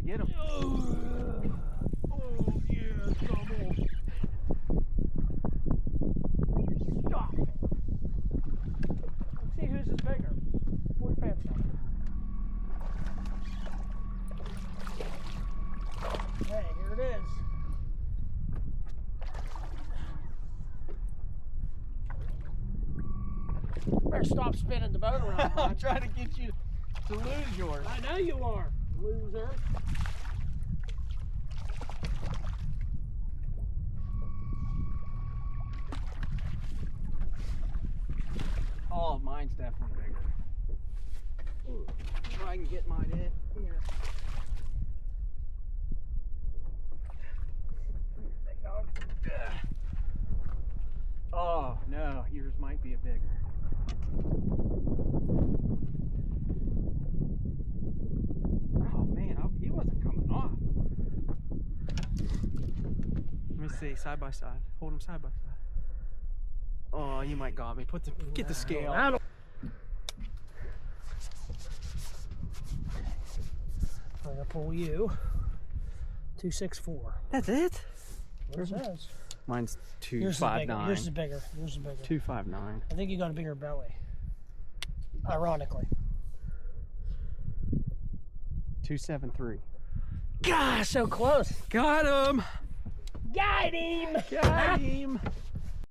Get him. Oh yeah, double. Stop. Let's see whose is bigger. What do you fancy? Hey, here it is. Better stop spinning the boat around. I'm trying to get you to lose yours. I know you are, loser. Oh, mine's definitely bigger. If I can get mine in here. Big dog. Oh no, yours might be a bigger. Oh man, he wasn't coming off. Let me see, side by side. Hold him side by side. Oh, you might got me. Get the scale. I don't. I'm gonna pull you. 264. That's it? What it says. Mine's Yours is bigger. 259. Yours is bigger. Yours is bigger. 259. I think you got a bigger belly. Ironically. 273. Gosh, so close. Got him! Got him! Got him!